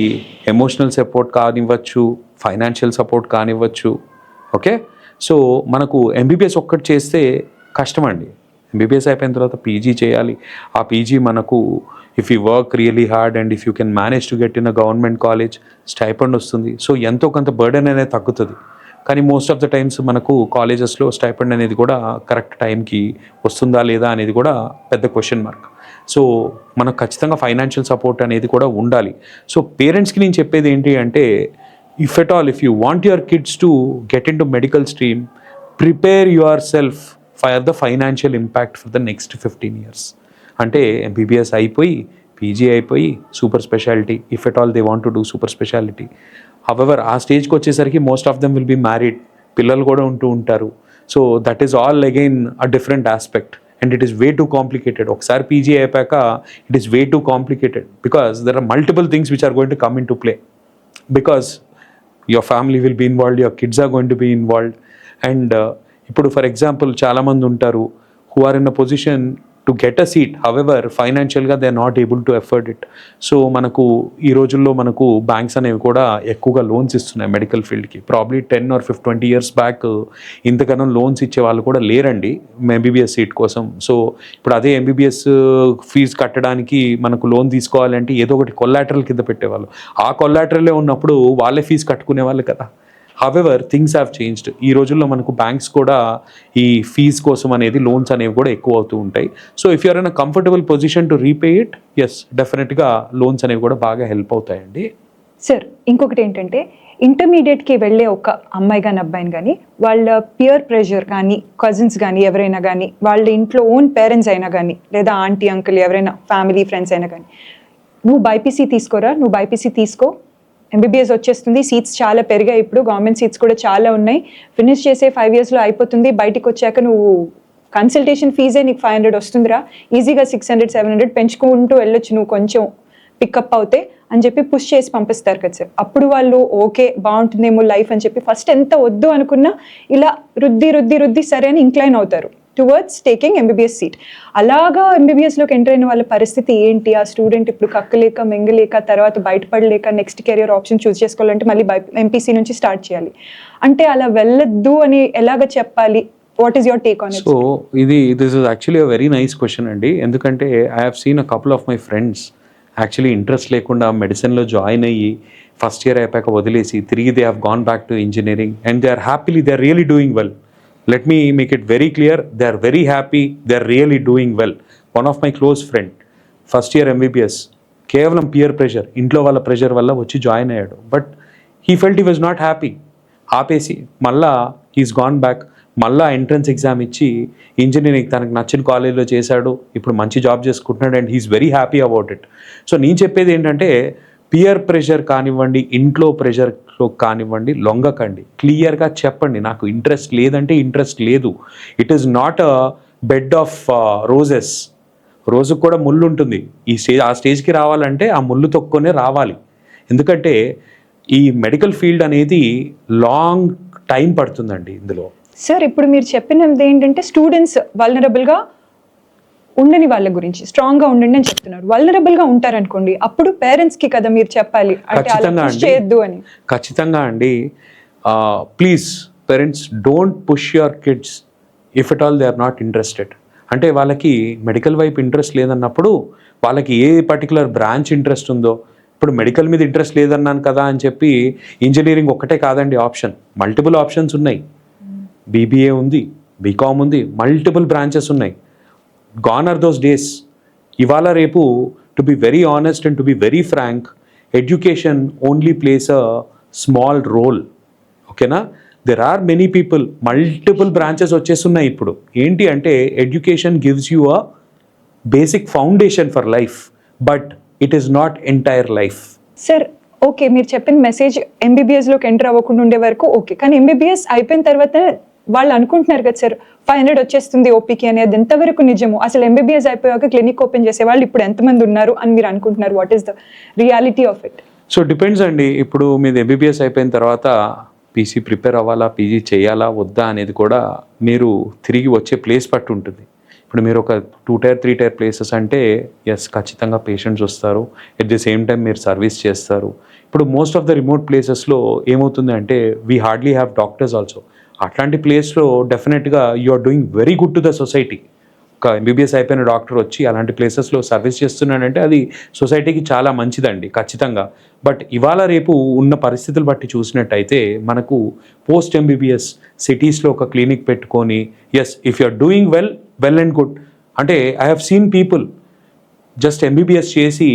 ఎమోషనల్ సపోర్ట్ కానివ్వచ్చు, ఫైనాన్షియల్ సపోర్ట్ కానివ్వచ్చు. ఓకే, సో మనకు ఎంబీబీఎస్ ఒక్కటి చేస్తే కష్టం అండి. ఎంబీబీఎస్ అయిపోయిన తర్వాత పీజీ చేయాలి. ఆ పీజీ మనకు if you work really hard and if you can manage to get in a government college, stipend వస్తుంది. సో ఎంతో కొంత బర్డెన్ అనేది తగ్గుతుంది. కానీ మోస్ట్ ఆఫ్ ద టైమ్స్ మనకు కాలేజెస్లో స్టైపెండ్ అనేది కూడా కరెక్ట్ టైంకి వస్తుందా లేదా అనేది కూడా పెద్ద క్వశ్చన్ మార్క్. సో మనకు ఖచ్చితంగా ఫైనాన్షియల్ సపోర్ట్ అనేది కూడా ఉండాలి. సో పేరెంట్స్కి నేను చెప్పేది ఏంటి అంటే, if you want your kids to get in to medical stream, prepare yourself for the financial impact for the next 15 years. అంటే ఎంబీబీఎస్ అయిపోయి, పీజీ అయిపోయి, super speciality, if at all they want to do super speciality. However ఆ స్టేజ్కి వచ్చేసరికి most of them will be married, పిల్లలు కూడా ఉంటూ ఉంటారు. So that is all again a different aspect and it is way too complicated. ఒకసారి పీజీ అయిపోయాక it is way too complicated because there are multiple things which are going to come into play. Because your family will be involved, your kids are going to be involved. And ఇప్పుడు ఫర్ ఎగ్జాంపుల్ చాలామంది ఉంటారు who are in a position to get a seat, however ఫైనాన్షియల్గా they are not able to afford it. So మనకు ఈ రోజుల్లో మనకు బ్యాంక్స్ అనేవి కూడా ఎక్కువగా లోన్స్ ఇస్తున్నాయి మెడికల్ ఫీల్డ్కి. ప్రాబ్లీ 10 or 20 years బ్యాక్ ఇంతకన్నా లోన్స్ ఇచ్చే వాళ్ళు కూడా లేరండి ఎంబీబీఎస్ సీట్ కోసం. సో ఇప్పుడు అదే ఎంబీబీఎస్ ఫీజు కట్టడానికి మనకు లోన్ తీసుకోవాలంటే ఏదో ఒకటి కొల్లాటరల్ కింద పెట్టేవాళ్ళు. ఆ కొల్లాటరలే ఉన్నప్పుడు వాళ్ళే ఫీజు కట్టుకునే వాళ్ళు కదా. However things have changed. ఈ రోజుల్లో మనకు బ్యాంక్స్ కూడా ఈ ఫీజ్ కోసం అనేది లోన్స్ అనేవి కూడా ఎక్కువ అవుతూ ఉంటాయి. So if you are in a comfortable position to repay it, yes డెఫినెట్గా లోన్స్ అనేవి కూడా బాగా హెల్ప్ అవుతాయండి. సార్, ఇంకొకటి ఏంటంటే ఇంటర్మీడియట్కి వెళ్ళే ఒక అమ్మాయి కానీ అబ్బాయిని కానీ వాళ్ళ పియర్ ప్రెషర్ కానీ, కజిన్స్ కానీ ఎవరైనా కానీ, వాళ్ళ ఇంట్లో ఓన్ పేరెంట్స్ అయినా కానీ, లేదా ఆంటీ అంకుల్ ఎవరైనా ఫ్యామిలీ ఫ్రెండ్స్ అయినా కానీ, నువ్వు బైపీసీ తీసుకోరా, నువ్వు బైపీసీ తీసుకో, ఎంబీబీఎస్ వచ్చేస్తుంది, సీట్స్ చాలా పెరిగాయి, ఇప్పుడు గవర్నమెంట్ సీట్స్ కూడా చాలా ఉన్నాయి, ఫినిష్ చేసే 5 yearsలో అయిపోతుంది, బయటికి వచ్చాక నువ్వు కన్సల్టేషన్ ఫీజే నీకు 500 వస్తుందిరా, ఈజీగా 600-700 పెంచుకుంటూ వెళ్ళొచ్చు నువ్వు కొంచెం పికప్ అవుతే అని చెప్పి పుష్ చేసి పంపిస్తారు కదా సార్. అప్పుడు వాళ్ళు ఓకే బాగుంటుందేమో లైఫ్ అని చెప్పి ఫస్ట్ ఎంత వద్దు అనుకున్నా ఇలా రుద్ది సరే అని ఇంక్లైన్ అవుతారు టువర్డ్స్ టేకింగ్ ఎంబీబీఎస్ సీట్. అలాగా ఎంబీబీఎస్లోకి ఎంటర్ అయిన వాళ్ళ పరిస్థితి ఏంటి? ఆ స్టూడెంట్ ఇప్పుడు కక్కలేక మెంగలేక తర్వాత బయటపడలేక నెక్స్ట్ కెరియర్ ఆప్షన్ చూస్ చేసుకోవాలంటే మళ్ళీ ఎంపీసీ నుంచి స్టార్ట్ చేయాలి అంటే అలా వెళ్ళొద్దు అని ఎలాగ చెప్పాలి? What is your take on it? So this is actually a very nice question అండి. ఎందుకంటే I have seen a couple of my friends actually interest లేకుండా మెడిసిన్లో జాయిన్ అయ్యి ఫస్ట్ ఇయర్ అయిపోయాక వదిలేసి తిరిగి they have gone back to engineering and they are happily, they are really doing well. Let me make it very clear, they are very happy, they are really doing well. One of my close friend, first year MBBS, కేవలం పియర్ ప్రెషర్, ఇంట్లో వాళ్ళ ప్రెషర్ వల్ల వచ్చి జాయిన్ అయ్యాడు. But he felt he was not happy. ఆపేసి మళ్ళా హీస్ గాన్ బ్యాక్, మళ్ళా ఎంట్రన్స్ ఎగ్జామ్ ఇచ్చి ఇంజనీరింగ్ తనకు నచ్చిన కాలేజ్లో చేశాడు, ఇప్పుడు మంచి జాబ్ చేసుకుంటున్నాడు and he's very happy about it. So నేను చెప్పేది ఏంటంటే పియర్ ప్రెషర్ కానివ్వండి, ఇంట్లో ప్రెషర్లో కానివ్వండి, లొంగకండి. క్లియర్గా చెప్పండి నాకు ఇంట్రెస్ట్ లేదంటే ఇంట్రెస్ట్ లేదు. It is not a bed of roses. రోజుకు కూడా ముళ్ళు ఉంటుంది. ఆ స్టేజ్కి రావాలంటే ఆ ముళ్ళు తొక్కునే రావాలి. ఎందుకంటే ఈ మెడికల్ ఫీల్డ్ అనేది లాంగ్ టైం పడుతుందండి ఇందులో. సార్ ఇప్పుడు మీరు చెప్పినది ఏంటంటే స్టూడెంట్స్ వల్నరబుల్గా ఉండని వాళ్ళ గురించి స్ట్రాంగ్గా ఉండండి అని చెప్తున్నారు. వల్నరబుల్గా ఉంటారనుకోండి, అప్పుడు పేరెంట్స్కి కదా మీరు చెప్పాలి అంటే అలా ఖచ్చితంగా push అండి. చేయొద్దు అని. ఖచ్చితంగా అండి. Please parents don't push your kids if at all they are not interested. అంటే వాళ్ళకి మెడికల్ వైపు ఇంట్రెస్ట్ లేదన్నప్పుడు వాళ్ళకి ఏ పర్టికులర్ బ్రాంచ్ ఇంట్రెస్ట్ ఉందో, ఇప్పుడు మెడికల్ మీద ఇంట్రెస్ట్ లేదన్నాను కదా అని చెప్పి ఇంజనీరింగ్ ఒక్కటే కాదండి ఆప్షన్, మల్టిపుల్ ఆప్షన్స్ ఉన్నాయి. బీబీఏ ఉంది, బీకామ్ ఉంది, మల్టిపుల్ బ్రాంచెస్ ఉన్నాయి. Gone are those days. ఇవాళ రేపు to be very honest and to be very frank, education only plays a small role. ఓకేనా? There are many people, multiple branches వచ్చేస్తున్నాయి ఇప్పుడు. ఏంటి అంటే education gives you a basic foundation for life, but it is not entire life. Sir okay, మీరు చెప్పిన మెసేజ్ ఎంబీబీఎస్లోకి ఎంటర్ అవ్వకుండా ఉండే వరకు ఓకే, కానీ ఎంబీబీఎస్ అయిపోయిన తర్వాత వాళ్ళు అనుకుంటున్నారు కదా సార్ 500 వచ్చేస్తుంది ఓపీకి అని, అది ఎంతవరకు నిజము? అసలు ఎంబీబీఎస్ అయిపోయాక క్లినిక్ ఓపెన్ చేసే వాళ్ళు ఇప్పుడు ఎంతమంది ఉన్నారు అని మీరు అనుకుంటున్నారు? What is the reality of it? So depends అండి. ఇప్పుడు మీది ఎంబీబీఎస్ అయిపోయిన తర్వాత పీసీ ప్రిపేర్ అవ్వాలా, పీజీ చేయాలా వద్దా అనేది కూడా మీరు తిరిగి వచ్చే ప్లేస్ పట్టు ఉంటుంది. ఇప్పుడు మీరు ఒక 2 టైర్ 3 టైర్ ప్లేసెస్ అంటే ఎస్ ఖచ్చితంగా పేషెంట్స్ వస్తారు, ఎట్ ది సేమ్ టైం మీరు సర్వీస్ చేస్తారు. ఇప్పుడు మోస్ట్ ఆఫ్ ద రిమోట్ ప్లేసెస్లో ఏమవుతుంది అంటే we hardly have doctors also. అట్లాంటి ప్లేస్లో డెఫినెట్గా you are doing very good to the society. ఒక ఎంబీబీఎస్ అయిపోయిన డాక్టర్ వచ్చి అలాంటి ప్లేసెస్లో సర్వీస్ చేస్తున్నాడంటే అది సొసైటీకి చాలా మంచిదండి ఖచ్చితంగా. బట్ ఇవాళ రేపు ఉన్న పరిస్థితులు బట్టి చూసినట్టయితే మనకు పోస్ట్ ఎంబీబీఎస్ సిటీస్లో ఒక క్లినిక్ పెట్టుకొని yes if you are doing well and good. అంటే I have seen people just MBBS చేసి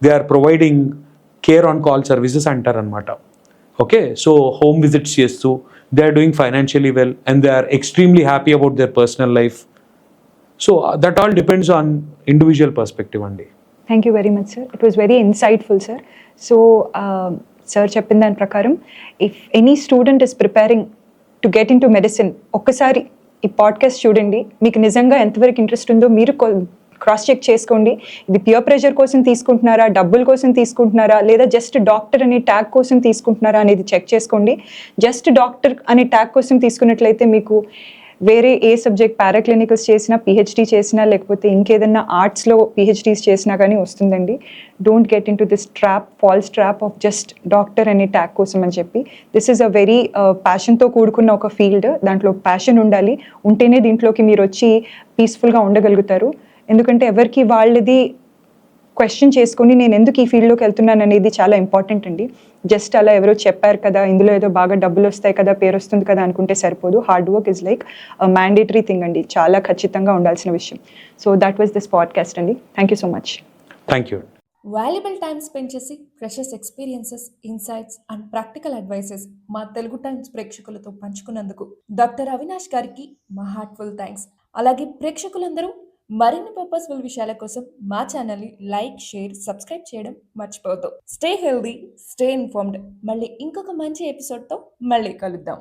they are providing care on call services అంటారనమాట. ఓకే, సో హోమ్ విజిట్స్ చేస్తూ they are doing financially well and they are extremely happy about their personal life. So that all depends on individual perspective అండి. Thank you very much sir, it was very insightful sir. So sir చెప్పిన దాని ప్రకారం if any student is preparing to get in to medicine, ఒక్కసారి ఈ పాడ్కాస్ట్ చూడండి, మీకు నిజంగా ఎంతవరకు ఇంట్రెస్ట్ ఉందో మీరు క్రాస్ చెక్ చేసుకోండి. ఇది ప్యూర్ ప్రెషర్ కోసం తీసుకుంటున్నారా, డబ్బుల కోసం తీసుకుంటున్నారా, లేదా జస్ట్ డాక్టర్ అనే ట్యాగ్ కోసం తీసుకుంటున్నారా అనేది చెక్ చేసుకోండి. జస్ట్ డాక్టర్ అనే ట్యాగ్ కోసం తీసుకున్నట్లయితే మీకు వేరే ఏ సబ్జెక్ట్ పారాక్లినికల్స్ చేసినా, పిహెచ్డీ చేసినా, లేకపోతే ఇంకేదన్నా ఆర్ట్స్లో పిహెచ్డీస్ చేసినా కానీ వస్తుందండి. Don't get in to this trap, false trap of just doctor అనే ట్యాగ్ కోసం అని చెప్పి. దిస్ ఈజ్ అ వెరీ ప్యాషన్తో కూడుకున్న ఒక ఫీల్డ్. దాంట్లో ప్యాషన్ ఉండాలి, ఉంటేనే దీంట్లోకి మీరు వచ్చి పీస్ఫుల్గా ఉండగలుగుతారు. ఎందుకంటే ఎవరికి వాళ్ళది క్వశ్చన్ చేసుకొని నేను ఎందుకు ఈ ఫీల్డ్లోకి వెళ్తున్నాను అనేది చాలా ఇంపార్టెంట్ అండి. జస్ట్ అలా ఎవరో చెప్పారు కదా, ఇందులో ఏదో బాగా డబ్బులు వస్తాయి కదా, పేరు వస్తుంది కదా అనుకుంటే సరిపోదు. Hard work is like mandatory thing అండి, చాలా ఖచ్చితంగా ఉండాల్సిన విషయం. So that was this podcast అండి. Thank you so much. Thank you. Valuable time spend చేసి precious experiences, insights and practical advices మా తెలుగు టైమ్స్ ప్రేక్షకులతో పంచుకున్నందుకు డాక్టర్ అవినాష్ గారికి మా హార్ట్ఫుల్ థ్యాంక్స్. అలాగే ప్రేక్షకులందరూ మరిన్ని పర్పస్ఫుల్ విషయాల కోసం మా ఛానల్ని లైక్, షేర్, సబ్స్క్రైబ్ చేయడం మర్చిపోవద్దు. Stay healthy, stay informed. మళ్ళీ ఇంకొక మంచి ఎపిసోడ్తో మళ్ళీ కలుద్దాం.